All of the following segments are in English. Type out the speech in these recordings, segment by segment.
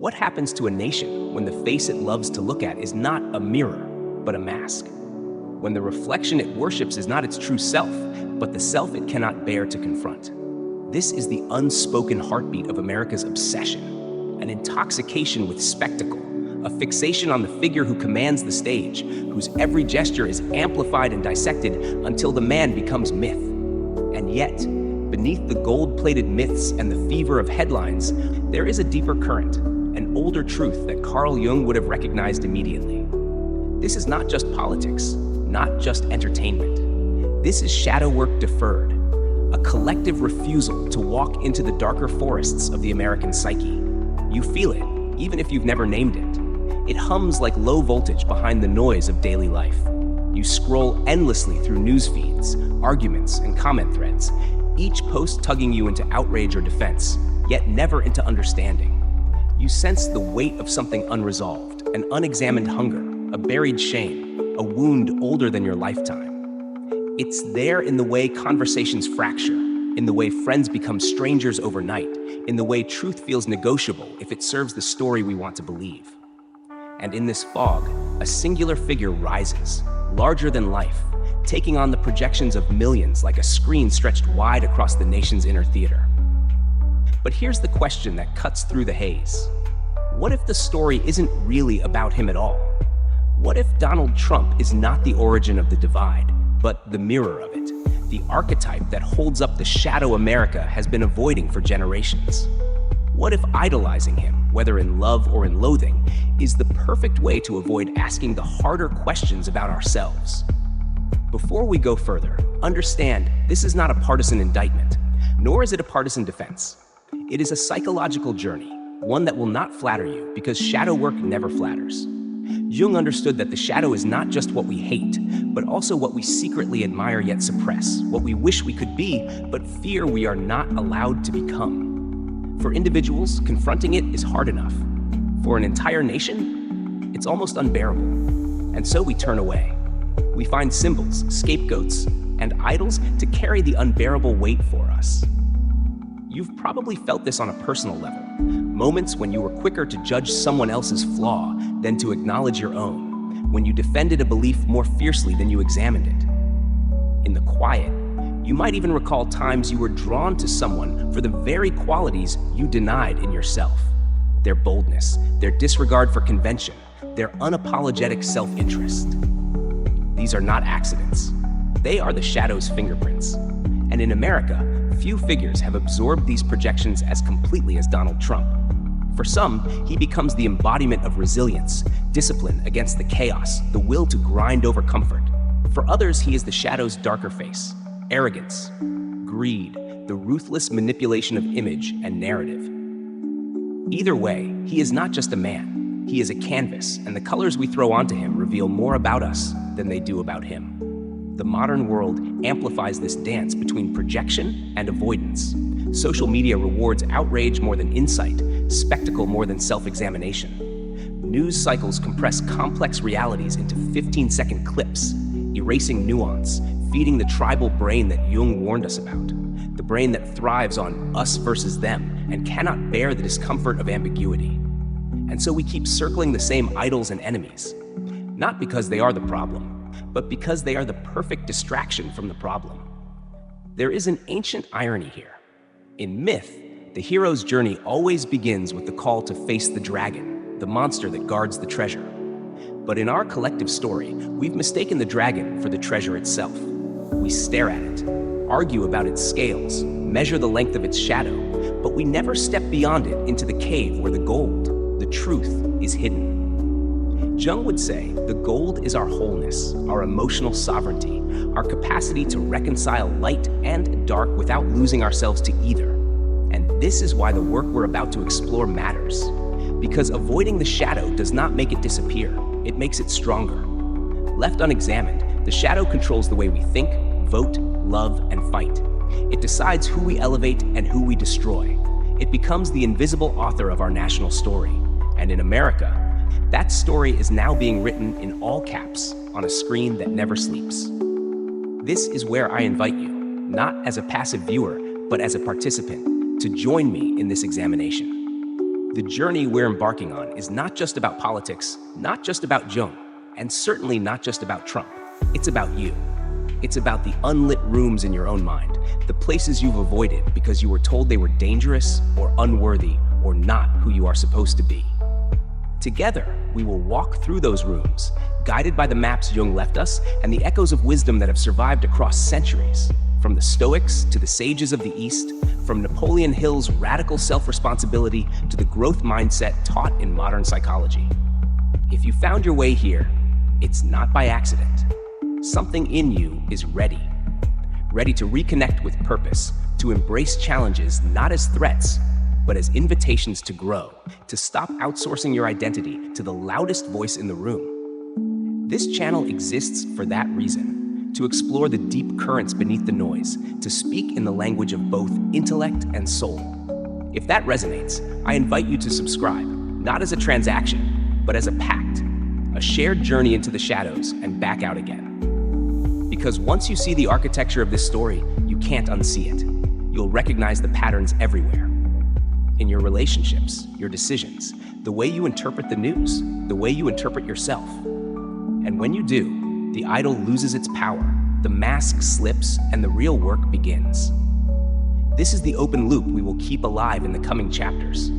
What happens to a nation when the face it loves to look at is not a mirror, but a mask? When the reflection it worships is not its true self, but the self it cannot bear to confront? This is the unspoken heartbeat of America's obsession, an intoxication with spectacle, a fixation on the figure who commands the stage, whose every gesture is amplified and dissected until the man becomes myth. And yet, beneath the gold-plated myths and the fever of headlines, there is a deeper current, an older truth that Carl Jung would have recognized immediately. This is not just politics, not just entertainment. This is shadow work deferred, a collective refusal to walk into the darker forests of the American psyche. You feel it, even if you've never named it. It hums like low voltage behind the noise of daily life. You scroll endlessly through news feeds, arguments, and comment threads, each post tugging you into outrage or defense, yet never into understanding. You sense the weight of something unresolved, an unexamined hunger, a buried shame, a wound older than your lifetime. It's there in the way conversations fracture, in the way friends become strangers overnight, in the way truth feels negotiable if it serves the story we want to believe. And in this fog, a singular figure rises, larger than life, taking on the projections of millions like a screen stretched wide across the nation's inner theater. But here's the question that cuts through the haze. What if the story isn't really about him at all? What if Donald Trump is not the origin of the divide, but the mirror of it, the archetype that holds up the shadow America has been avoiding for generations? What if idolizing him, whether in love or in loathing, is the perfect way to avoid asking the harder questions about ourselves? Before we go further, understand this is not a partisan indictment, nor is it a partisan defense. It is a psychological journey, one that will not flatter you because shadow work never flatters. Jung understood that the shadow is not just what we hate, but also what we secretly admire yet suppress, what we wish we could be, but fear we are not allowed to become. For individuals, confronting it is hard enough. For an entire nation, it's almost unbearable. And so we turn away. We find symbols, scapegoats, and idols to carry the unbearable weight for us. You've probably felt this on a personal level. Moments when you were quicker to judge someone else's flaw than to acknowledge your own. When you defended a belief more fiercely than you examined it. In the quiet, you might even recall times you were drawn to someone for the very qualities you denied in yourself. Their boldness, their disregard for convention, their unapologetic self-interest. These are not accidents. They are the shadow's fingerprints. And in America, few figures have absorbed these projections as completely as Donald Trump. For some, he becomes the embodiment of resilience, discipline against the chaos, the will to grind over comfort. For others, he is the shadow's darker face, arrogance, greed, the ruthless manipulation of image and narrative. Either way, he is not just a man. He is a canvas, and the colors we throw onto him reveal more about us than they do about him. The modern world amplifies this dance between projection and avoidance. Social media rewards outrage more than insight, spectacle more than self-examination. News cycles compress complex realities into 15-second clips, erasing nuance, feeding the tribal brain that Jung warned us about, the brain that thrives on us versus them and cannot bear the discomfort of ambiguity. And so we keep circling the same idols and enemies, not because they are the problem, but because they are the perfect distraction from the problem. There is an ancient irony here. In myth, the hero's journey always begins with the call to face the dragon, the monster that guards the treasure. But in our collective story, we've mistaken the dragon for the treasure itself. We stare at it, argue about its scales, measure the length of its shadow, but we never step beyond it into the cave where the gold, the truth, is hidden. Jung would say the gold is our wholeness, our emotional sovereignty, our capacity to reconcile light and dark without losing ourselves to either. And this is why the work we're about to explore matters. Because avoiding the shadow does not make it disappear, it makes it stronger. Left unexamined, the shadow controls the way we think, vote, love, and fight. It decides who we elevate and who we destroy. It becomes the invisible author of our national story. And in America, that story is now being written in all caps on a screen that never sleeps. This is where I invite you, not as a passive viewer, but as a participant, to join me in this examination. The journey we're embarking on is not just about politics, not just about Jung, and certainly not just about Trump. It's about you. It's about the unlit rooms in your own mind, the places you've avoided because you were told they were dangerous or unworthy or not who you are supposed to be. Together, we will walk through those rooms, guided by the maps Jung left us and the echoes of wisdom that have survived across centuries, from the Stoics to the sages of the East, from Napoleon Hill's radical self-responsibility to the growth mindset taught in modern psychology. If you found your way here, it's not by accident. Something in you is ready to reconnect with purpose, to embrace challenges not as threats, but as invitations to grow, to stop outsourcing your identity to the loudest voice in the room. This channel exists for that reason, to explore the deep currents beneath the noise, to speak in the language of both intellect and soul. If that resonates, I invite you to subscribe, not as a transaction, but as a pact, a shared journey into the shadows and back out again. Because once you see the architecture of this story, you can't unsee it. You'll recognize the patterns everywhere. In your relationships, your decisions, the way you interpret the news, the way you interpret yourself. And when you do, the idol loses its power, the mask slips, and the real work begins. This is the open loop we will keep alive in the coming chapters.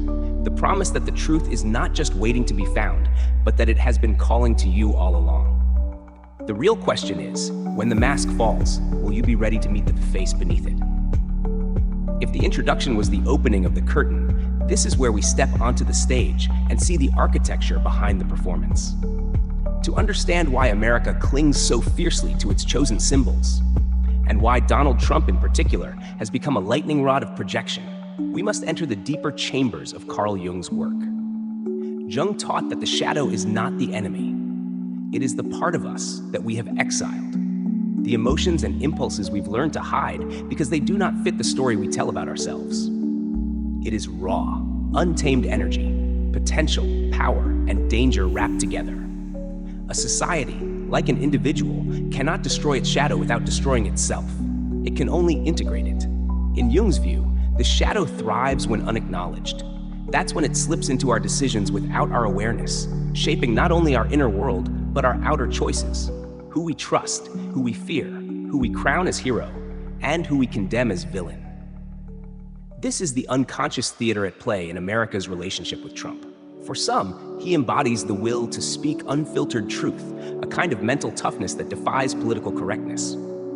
The promise that the truth is not just waiting to be found, but that it has been calling to you all along. The real question is, when the mask falls, will you be ready to meet the face beneath it? If the introduction was the opening of the curtain, this is where we step onto the stage and see the architecture behind the performance. To understand why America clings so fiercely to its chosen symbols, and why Donald Trump in particular has become a lightning rod of projection, we must enter the deeper chambers of Carl Jung's work. Jung taught that the shadow is not the enemy. It is the part of us that we have exiled, the emotions and impulses we've learned to hide because they do not fit the story we tell about ourselves. It is raw, untamed energy, potential, power, and danger wrapped together. A society, like an individual, cannot destroy its shadow without destroying itself. It can only integrate it. In Jung's view, the shadow thrives when unacknowledged. That's when it slips into our decisions without our awareness, shaping not only our inner world, but our outer choices. Who we trust, who we fear, who we crown as hero, and who we condemn as villain. This is the unconscious theater at play in America's relationship with Trump. For some, he embodies the will to speak unfiltered truth, a kind of mental toughness that defies political correctness.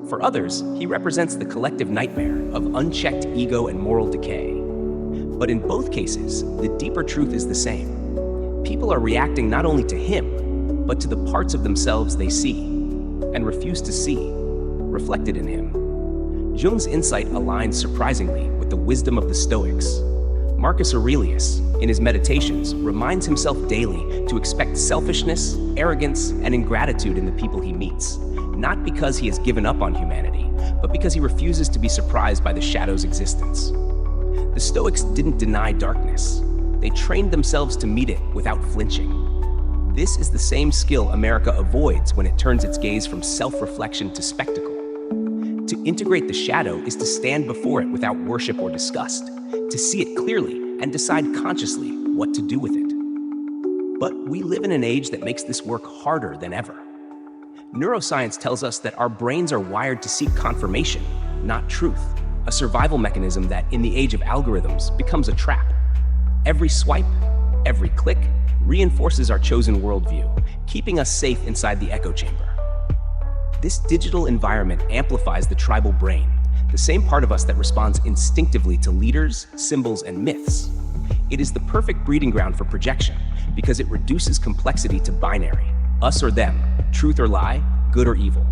For others, he represents the collective nightmare of unchecked ego and moral decay. But in both cases, the deeper truth is the same. People are reacting not only to him, but to the parts of themselves they see and refuse to see, reflected in him. Jung's insight aligns surprisingly with the wisdom of the Stoics. Marcus Aurelius, in his Meditations, reminds himself daily to expect selfishness, arrogance, and ingratitude in the people he meets, not because he has given up on humanity, but because he refuses to be surprised by the shadow's existence. The Stoics didn't deny darkness. They trained themselves to meet it without flinching. This is the same skill America avoids when it turns its gaze from self-reflection to spectacle. To integrate the shadow is to stand before it without worship or disgust, to see it clearly and decide consciously what to do with it. But we live in an age that makes this work harder than ever. Neuroscience tells us that our brains are wired to seek confirmation, not truth, a survival mechanism that, in the age of algorithms, becomes a trap. Every swipe, every click, reinforces our chosen worldview, keeping us safe inside the echo chamber. This digital environment amplifies the tribal brain, the same part of us that responds instinctively to leaders, symbols, and myths. It is the perfect breeding ground for projection because it reduces complexity to binary, us or them, truth or lie, good or evil.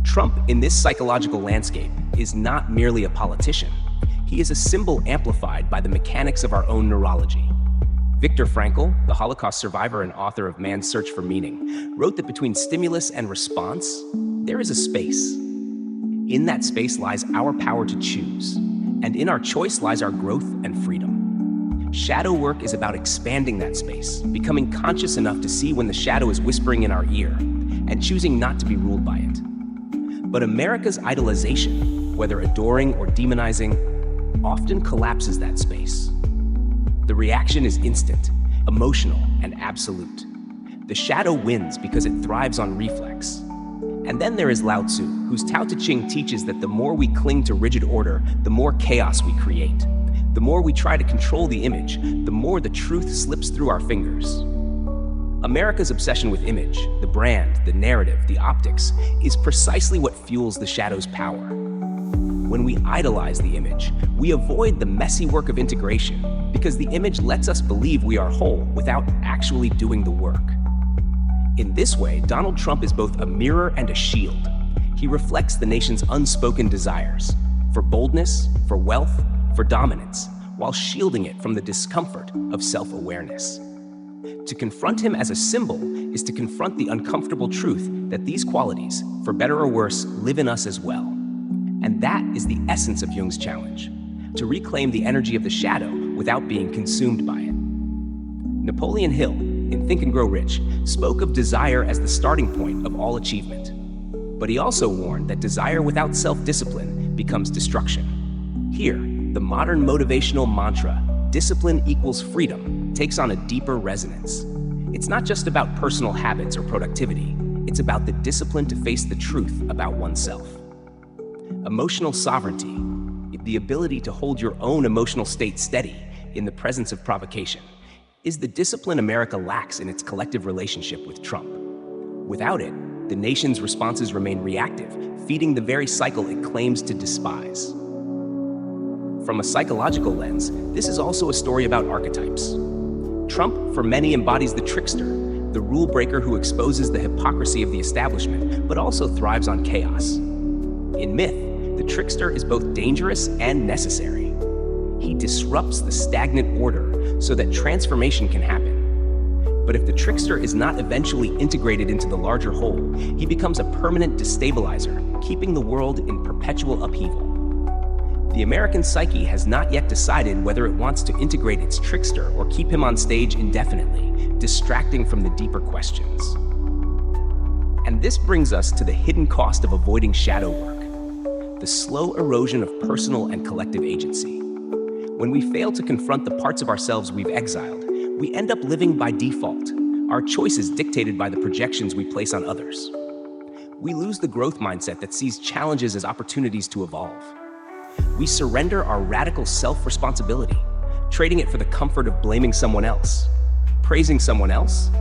Trump, in this psychological landscape, is not merely a politician. He is a symbol amplified by the mechanics of our own neurology. Viktor Frankl, the Holocaust survivor and author of Man's Search for Meaning, wrote that between stimulus and response, there is a space. In that space lies our power to choose, and in our choice lies our growth and freedom. Shadow work is about expanding that space, becoming conscious enough to see when the shadow is whispering in our ear, and choosing not to be ruled by it. But America's idolization, whether adoring or demonizing, often collapses that space. The reaction is instant, emotional, and absolute. The shadow wins because it thrives on reflex. And then there is Lao Tzu, whose Tao Te Ching teaches that the more we cling to rigid order, the more chaos we create. The more we try to control the image, the more the truth slips through our fingers. America's obsession with image, the brand, the narrative, the optics, is precisely what fuels the shadow's power. When we idolize the image, we avoid the messy work of integration because the image lets us believe we are whole without actually doing the work. In this way, Donald Trump is both a mirror and a shield. He reflects the nation's unspoken desires for boldness, for wealth, for dominance, while shielding it from the discomfort of self-awareness. To confront him as a symbol is to confront the uncomfortable truth that these qualities, for better or worse, live in us as well. And that is the essence of Jung's challenge, to reclaim the energy of the shadow without being consumed by it. Napoleon Hill, in Think and Grow Rich, spoke of desire as the starting point of all achievement. But he also warned that desire without self-discipline becomes destruction. Here, the modern motivational mantra, discipline equals freedom, takes on a deeper resonance. It's not just about personal habits or productivity, it's about the discipline to face the truth about oneself. Emotional sovereignty, the ability to hold your own emotional state steady in the presence of provocation, is the discipline America lacks in its collective relationship with Trump. Without it, the nation's responses remain reactive, feeding the very cycle it claims to despise. From a psychological lens, this is also a story about archetypes. Trump, for many, embodies the trickster, the rule breaker who exposes the hypocrisy of the establishment, but also thrives on chaos. In myth, the trickster is both dangerous and necessary. He disrupts the stagnant order so that transformation can happen. But if the trickster is not eventually integrated into the larger whole, he becomes a permanent destabilizer, keeping the world in perpetual upheaval. The American psyche has not yet decided whether it wants to integrate its trickster or keep him on stage indefinitely, distracting from the deeper questions. And this brings us to the hidden cost of avoiding shadow work, the slow erosion of personal and collective agency. When we fail to confront the parts of ourselves we've exiled, we end up living by default, our choices dictated by the projections we place on others. We lose the growth mindset that sees challenges as opportunities to evolve. We surrender our radical self-responsibility, trading it for the comfort of blaming someone else, praising someone else,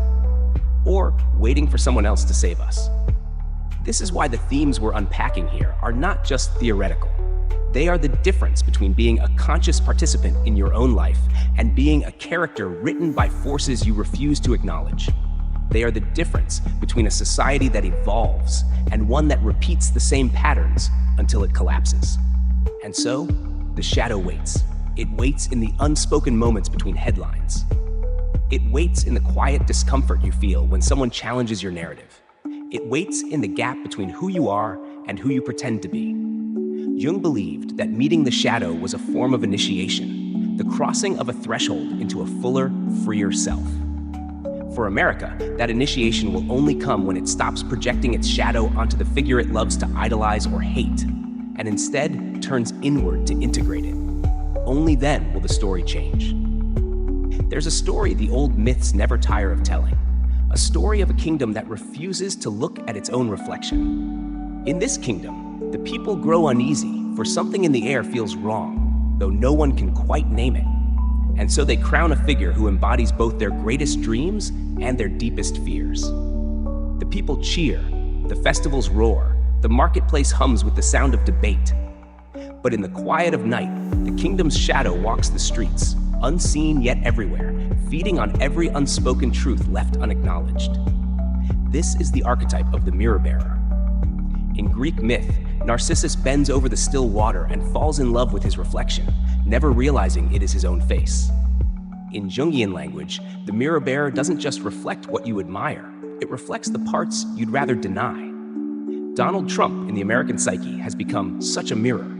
or waiting for someone else to save us. This is why the themes we're unpacking here are not just theoretical. They are the difference between being a conscious participant in your own life and being a character written by forces you refuse to acknowledge. They are the difference between a society that evolves and one that repeats the same patterns until it collapses. And so, the shadow waits. It waits in the unspoken moments between headlines. It waits in the quiet discomfort you feel when someone challenges your narrative. It waits in the gap between who you are and who you pretend to be. Jung believed that meeting the shadow was a form of initiation, the crossing of a threshold into a fuller, freer self. For America, that initiation will only come when it stops projecting its shadow onto the figure it loves to idolize or hate, and instead turns inward to integrate it. Only then will the story change. There's a story the old myths never tire of telling, a story of a kingdom that refuses to look at its own reflection. In this kingdom, the people grow uneasy, for something in the air feels wrong, though no one can quite name it. And so they crown a figure who embodies both their greatest dreams and their deepest fears. The people cheer, the festivals roar, the marketplace hums with the sound of debate. But in the quiet of night, the kingdom's shadow walks the streets, unseen yet everywhere, feeding on every unspoken truth left unacknowledged. This is the archetype of the mirror bearer. In Greek myth, Narcissus bends over the still water and falls in love with his reflection, never realizing it is his own face. In Jungian language, the mirror bearer doesn't just reflect what you admire, it reflects the parts you'd rather deny. Donald Trump in the American psyche has become such a mirror.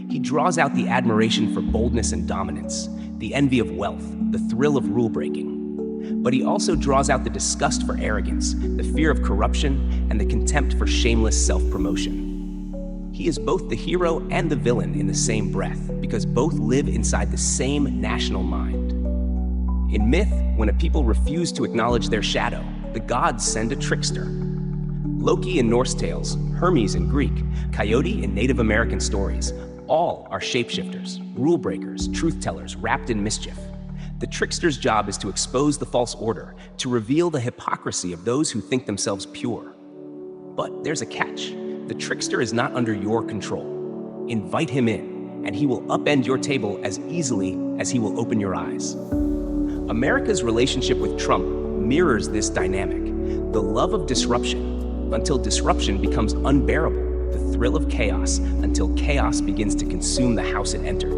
He draws out the admiration for boldness and dominance, the envy of wealth, the thrill of rule-breaking. But he also draws out the disgust for arrogance, the fear of corruption, and the contempt for shameless self-promotion. He is both the hero and the villain in the same breath, because both live inside the same national mind. In myth, when a people refuse to acknowledge their shadow, the gods send a trickster. Loki in Norse tales, Hermes in Greek, Coyote in Native American stories, all are shapeshifters, rule breakers, truth tellers wrapped in mischief. The trickster's job is to expose the false order, to reveal the hypocrisy of those who think themselves pure. But there's a catch. The trickster is not under your control. Invite him in, and he will upend your table as easily as he will open your eyes. America's relationship with Trump mirrors this dynamic, the love of disruption, until disruption becomes unbearable, the thrill of chaos, until chaos begins to consume the house it entered.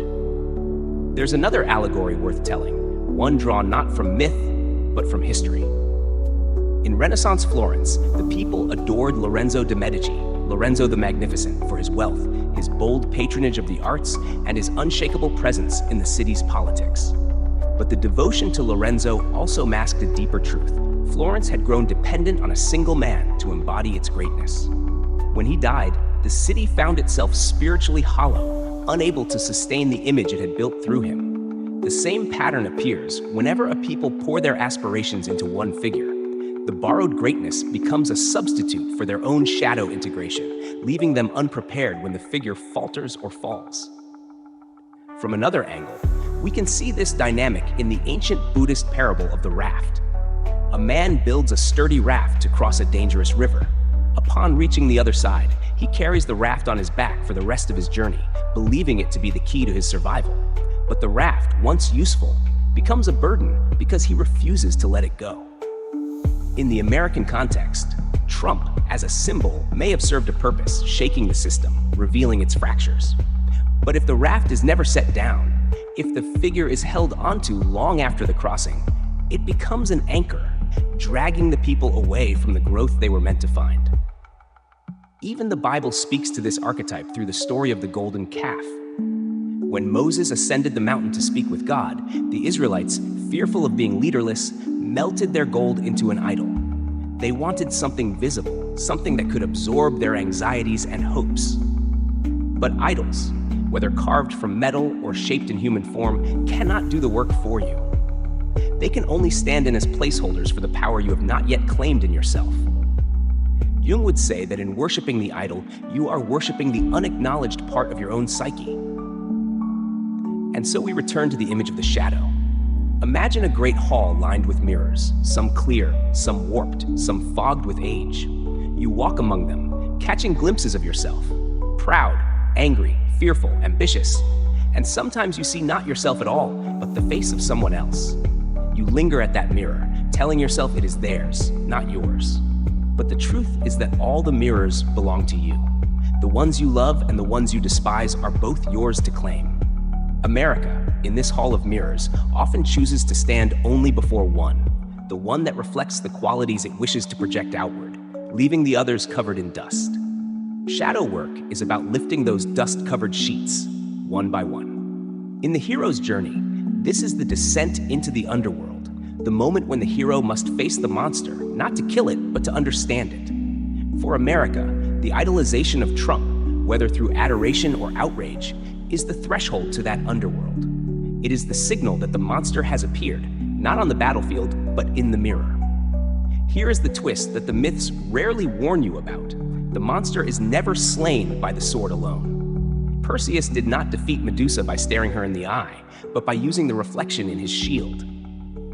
There's another allegory worth telling, one drawn not from myth, but from history. In Renaissance Florence, the people adored Lorenzo de' Medici, Lorenzo the Magnificent, for his wealth, his bold patronage of the arts, and his unshakable presence in the city's politics. But the devotion to Lorenzo also masked a deeper truth. Florence had grown dependent on a single man to embody its greatness. When he died, the city found itself spiritually hollow, unable to sustain the image it had built through him. The same pattern appears whenever a people pour their aspirations into one figure. The borrowed greatness becomes a substitute for their own shadow integration, leaving them unprepared when the figure falters or falls. From another angle, we can see this dynamic in the ancient Buddhist parable of the raft. A man builds a sturdy raft to cross a dangerous river. Upon reaching the other side, he carries the raft on his back for the rest of his journey, believing it to be the key to his survival. But the raft, once useful, becomes a burden because he refuses to let it go. In the American context, Trump, as a symbol, may have served a purpose, shaking the system, revealing its fractures. But if the raft is never set down, if the figure is held onto long after the crossing, it becomes an anchor, dragging the people away from the growth they were meant to find. Even the Bible speaks to this archetype through the story of the golden calf. When Moses ascended the mountain to speak with God, the Israelites, fearful of being leaderless, melted their gold into an idol. They wanted something visible, something that could absorb their anxieties and hopes. But idols, whether carved from metal or shaped in human form, cannot do the work for you. They can only stand in as placeholders for the power you have not yet claimed in yourself. Jung would say that in worshiping the idol, you are worshiping the unacknowledged part of your own psyche. And so we return to the image of the shadow. Imagine a great hall lined with mirrors, some clear, some warped, some fogged with age. You walk among them, catching glimpses of yourself, proud, angry, fearful, ambitious, and sometimes you see not yourself at all, but the face of someone else. You linger at that mirror, telling yourself it is theirs, not yours. But the truth is that all the mirrors belong to you. The ones you love and the ones you despise are both yours to claim. America, in this hall of mirrors, often chooses to stand only before one, the one that reflects the qualities it wishes to project outward, leaving the others covered in dust. Shadow work is about lifting those dust-covered sheets, one by one. In the hero's journey, this is the descent into the underworld, the moment when the hero must face the monster, not to kill it, but to understand it. For America, the idolization of Trump, whether through adoration or outrage, is the threshold to that underworld. It is the signal that the monster has appeared, not on the battlefield, but in the mirror. Here is the twist that the myths rarely warn you about. The monster is never slain by the sword alone. Perseus did not defeat Medusa by staring her in the eye, but by using the reflection in his shield.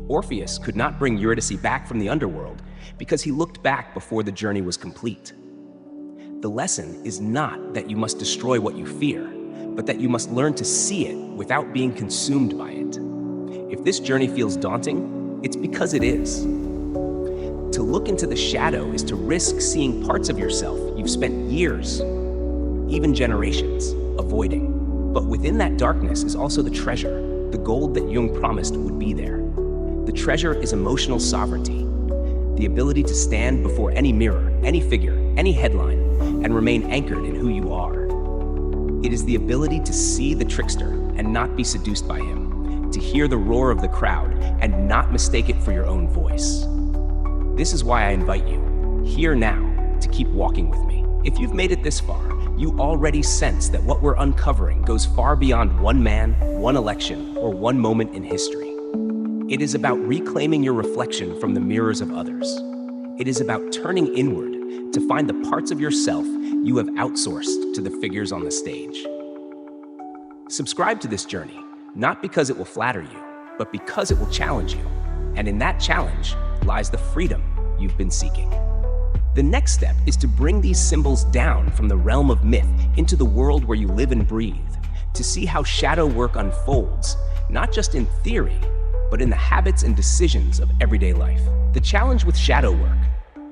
Orpheus could not bring Eurydice back from the underworld because he looked back before the journey was complete. The lesson is not that you must destroy what you fear, but that you must learn to see it without being consumed by it. If this journey feels daunting, it's because it is. To look into the shadow is to risk seeing parts of yourself you've spent years, even generations, avoiding. But within that darkness is also the treasure, the gold that Jung promised would be there. The treasure is emotional sovereignty, the ability to stand before any mirror, any figure, any headline, and remain anchored in who you are. It is the ability to see the trickster and not be seduced by him, to hear the roar of the crowd and not mistake it for your own voice. This is why I invite you, here now, to keep walking with me. If you've made it this far, you already sense that what we're uncovering goes far beyond one man, one election, or one moment in history. It is about reclaiming your reflection from the mirrors of others. It is about turning inward to find the parts of yourself you have outsourced to the figures on the stage. Subscribe to this journey, not because it will flatter you, but because it will challenge you. And in that challenge lies the freedom you've been seeking. The next step is to bring these symbols down from the realm of myth into the world where you live and breathe, to see how shadow work unfolds, not just in theory, but in the habits and decisions of everyday life. The challenge with shadow work,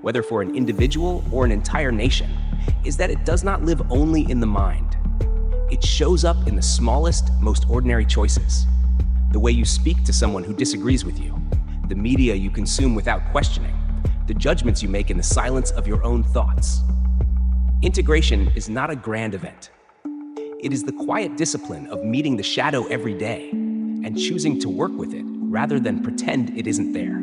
whether for an individual or an entire nation, is that it does not live only in the mind. It shows up in the smallest, most ordinary choices. The way you speak to someone who disagrees with you, the media you consume without questioning, the judgments you make in the silence of your own thoughts. Integration is not a grand event. It is the quiet discipline of meeting the shadow every day and choosing to work with it rather than pretend it isn't there.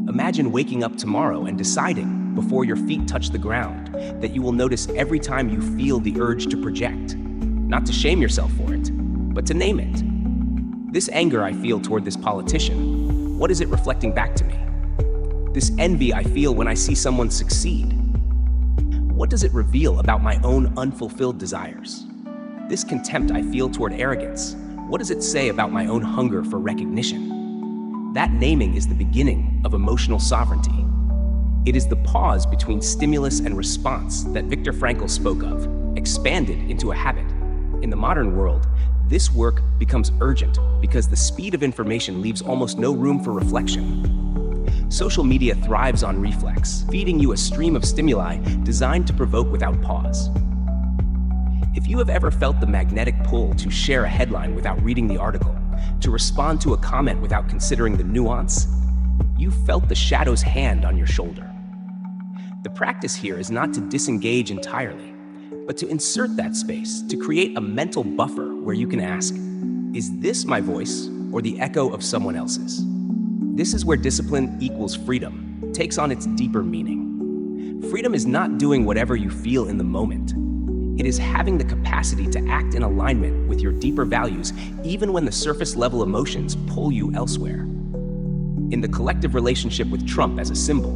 Imagine waking up tomorrow and deciding, before your feet touch the ground, that you will notice every time you feel the urge to project, not to shame yourself for it, but to name it. This anger I feel toward this politician, what is it reflecting back to me? This envy I feel when I see someone succeed, what does it reveal about my own unfulfilled desires? This contempt I feel toward arrogance, what does it say about my own hunger for recognition? That naming is the beginning of emotional sovereignty. It is the pause between stimulus and response that Viktor Frankl spoke of, expanded into a habit. In the modern world, this work becomes urgent because the speed of information leaves almost no room for reflection. Social media thrives on reflex, feeding you a stream of stimuli designed to provoke without pause. If you have ever felt the magnetic pull to share a headline without reading the article, to respond to a comment without considering the nuance, you felt the shadow's hand on your shoulder. The practice here is not to disengage entirely, but to insert that space, to create a mental buffer where you can ask, is this my voice or the echo of someone else's? This is where discipline equals freedom takes on its deeper meaning. Freedom is not doing whatever you feel in the moment. It is having the capacity to act in alignment with your deeper values, even when the surface level emotions pull you elsewhere. In the collective relationship with Trump as a symbol,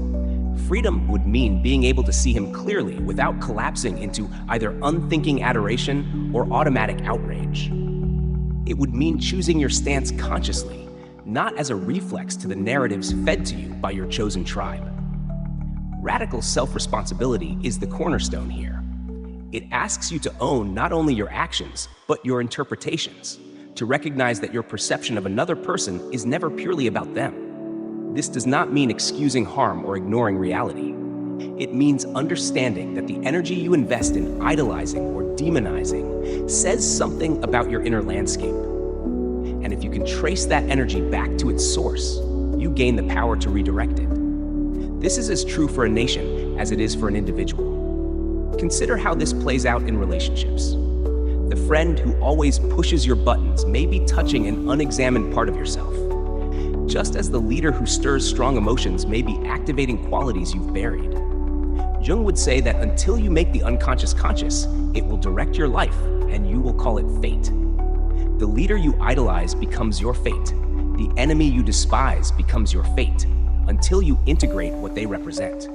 freedom would mean being able to see him clearly without collapsing into either unthinking adoration or automatic outrage. It would mean choosing your stance consciously, not as a reflex to the narratives fed to you by your chosen tribe. Radical self-responsibility is the cornerstone here. It asks you to own not only your actions, but your interpretations, to recognize that your perception of another person is never purely about them. This does not mean excusing harm or ignoring reality. It means understanding that the energy you invest in idolizing or demonizing says something about your inner landscape. And if you can trace that energy back to its source, you gain the power to redirect it. This is as true for a nation as it is for an individual. Consider how this plays out in relationships. The friend who always pushes your buttons may be touching an unexamined part of yourself, just as the leader who stirs strong emotions may be activating qualities you've buried. Jung would say that until you make the unconscious conscious, it will direct your life, and you will call it fate. The leader you idolize becomes your fate. The enemy you despise becomes your fate, until you integrate what they represent.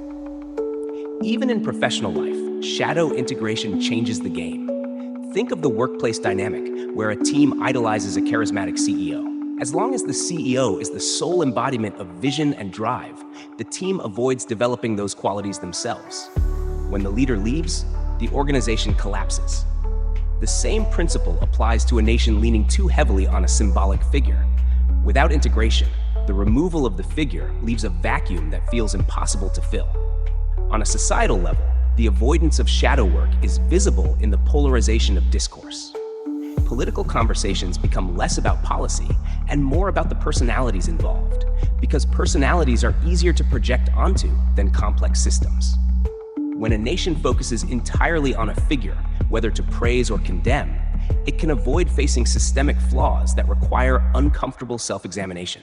Even in professional life, shadow integration changes the game. Think of the workplace dynamic where a team idolizes a charismatic CEO. As long as the CEO is the sole embodiment of vision and drive, the team avoids developing those qualities themselves. When the leader leaves, the organization collapses. The same principle applies to a nation leaning too heavily on a symbolic figure. Without integration, the removal of the figure leaves a vacuum that feels impossible to fill. On a societal level, the avoidance of shadow work is visible in the polarization of discourse. Political conversations become less about policy and more about the personalities involved, because personalities are easier to project onto than complex systems. When a nation focuses entirely on a figure, whether to praise or condemn, it can avoid facing systemic flaws that require uncomfortable self-examination.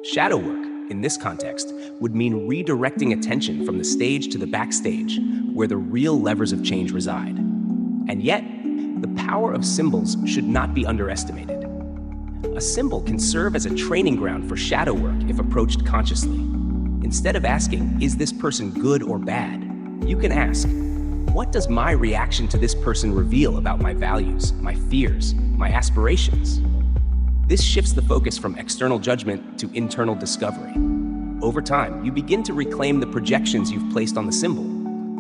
Shadow work, in this context, would mean redirecting attention from the stage to the backstage, where the real levers of change reside. And yet, the power of symbols should not be underestimated. A symbol can serve as a training ground for shadow work if approached consciously. Instead of asking, is this person good or bad? You can ask, what does my reaction to this person reveal about my values, my fears, my aspirations? This shifts the focus from external judgment to internal discovery. Over time, you begin to reclaim the projections you've placed on the symbol,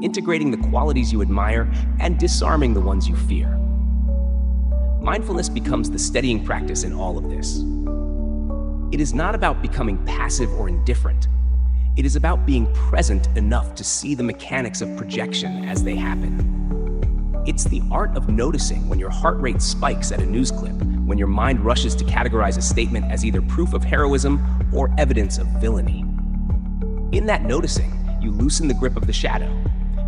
integrating the qualities you admire and disarming the ones you fear. Mindfulness becomes the steadying practice in all of this. It is not about becoming passive or indifferent. It is about being present enough to see the mechanics of projection as they happen. It's the art of noticing when your heart rate spikes at a news clip, when your mind rushes to categorize a statement as either proof of heroism or evidence of villainy. In that noticing, you loosen the grip of the shadow.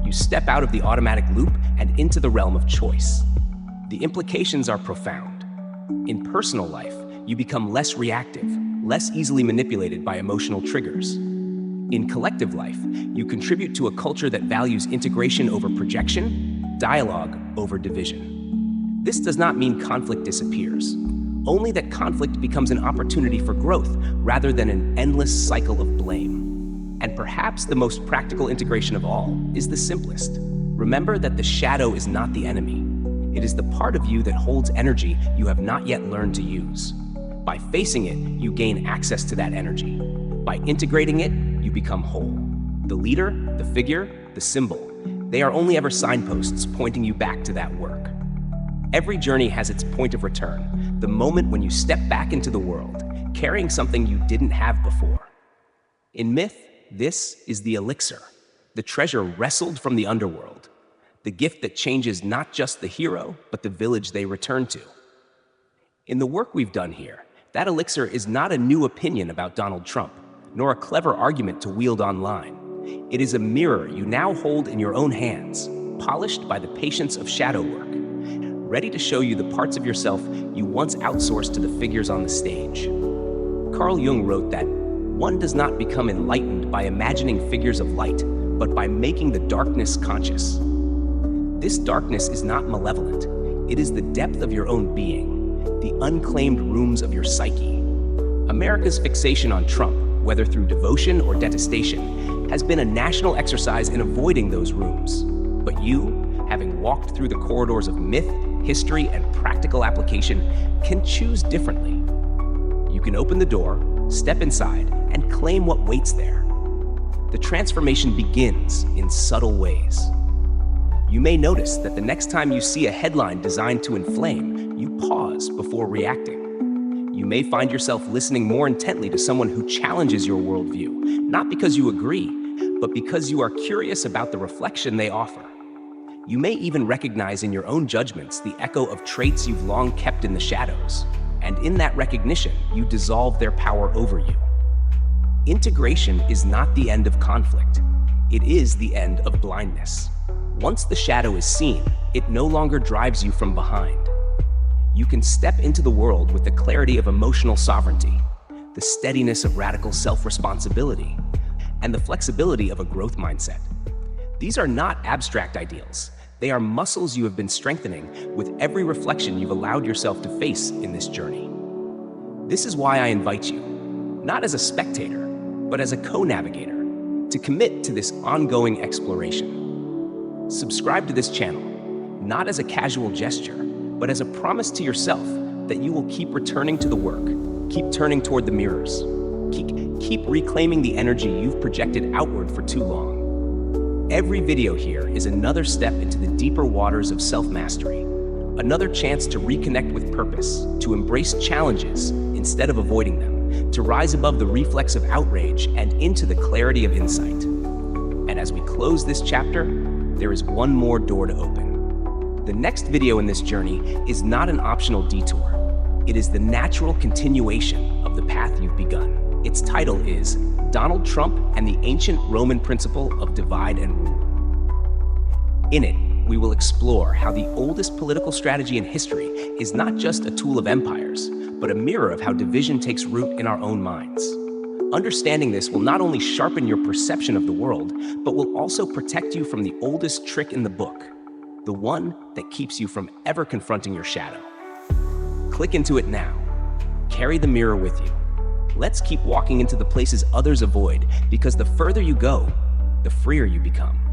You step out of the automatic loop and into the realm of choice. The implications are profound. In personal life, you become less reactive, less easily manipulated by emotional triggers. In collective life, you contribute to a culture that values integration over projection, dialogue over division. This does not mean conflict disappears, only that conflict becomes an opportunity for growth rather than an endless cycle of blame. And perhaps the most practical integration of all is the simplest. Remember that the shadow is not the enemy. It is the part of you that holds energy you have not yet learned to use. By facing it, you gain access to that energy. By integrating it, you become whole. The leader, the figure, the symbol, they are only ever signposts pointing you back to that work. Every journey has its point of return, the moment when you step back into the world, carrying something you didn't have before. In myth, this is the elixir, the treasure wrestled from the underworld, the gift that changes not just the hero, but the village they return to. In the work we've done here, that elixir is not a new opinion about Donald Trump, nor a clever argument to wield online. It is a mirror you now hold in your own hands, polished by the patience of shadow work, ready to show you the parts of yourself you once outsourced to the figures on the stage. Carl Jung wrote that one does not become enlightened by imagining figures of light, but by making the darkness conscious. This darkness is not malevolent. It is the depth of your own being, the unclaimed rooms of your psyche. America's fixation on Trump, whether through devotion or detestation, has been a national exercise in avoiding those rooms. But you, having walked through the corridors of myth, history, and practical application, can choose differently. You can open the door, step inside, and claim what waits there. The transformation begins in subtle ways. You may notice that the next time you see a headline designed to inflame, you pause before reacting. You may find yourself listening more intently to someone who challenges your worldview, not because you agree, but because you are curious about the reflection they offer. You may even recognize in your own judgments the echo of traits you've long kept in the shadows, and in that recognition, you dissolve their power over you. Integration is not the end of conflict. It is the end of blindness. Once the shadow is seen, it no longer drives you from behind. You can step into the world with the clarity of emotional sovereignty, the steadiness of radical self-responsibility, and the flexibility of a growth mindset. These are not abstract ideals. They are muscles you have been strengthening with every reflection you've allowed yourself to face in this journey. This is why I invite you, not as a spectator, but as a co-navigator, to commit to this ongoing exploration. Subscribe to this channel, not as a casual gesture, but as a promise to yourself that you will keep returning to the work, keep turning toward the mirrors, keep reclaiming the energy you've projected outward for too long. Every video here is another step into the deeper waters of self-mastery, another chance to reconnect with purpose, to embrace challenges instead of avoiding them, to rise above the reflex of outrage and into the clarity of insight. And as we close this chapter, there is one more door to open. The next video in this journey is not an optional detour. It is the natural continuation of the path you've begun. Its title is Donald Trump and the Ancient Roman Principle of Divide and Rule. In it, we will explore how the oldest political strategy in history is not just a tool of empires, but a mirror of how division takes root in our own minds. Understanding this will not only sharpen your perception of the world, but will also protect you from the oldest trick in the book, the one that keeps you from ever confronting your shadow. Click into it now. Carry the mirror with you. Let's keep walking into the places others avoid, because the further you go, the freer you become.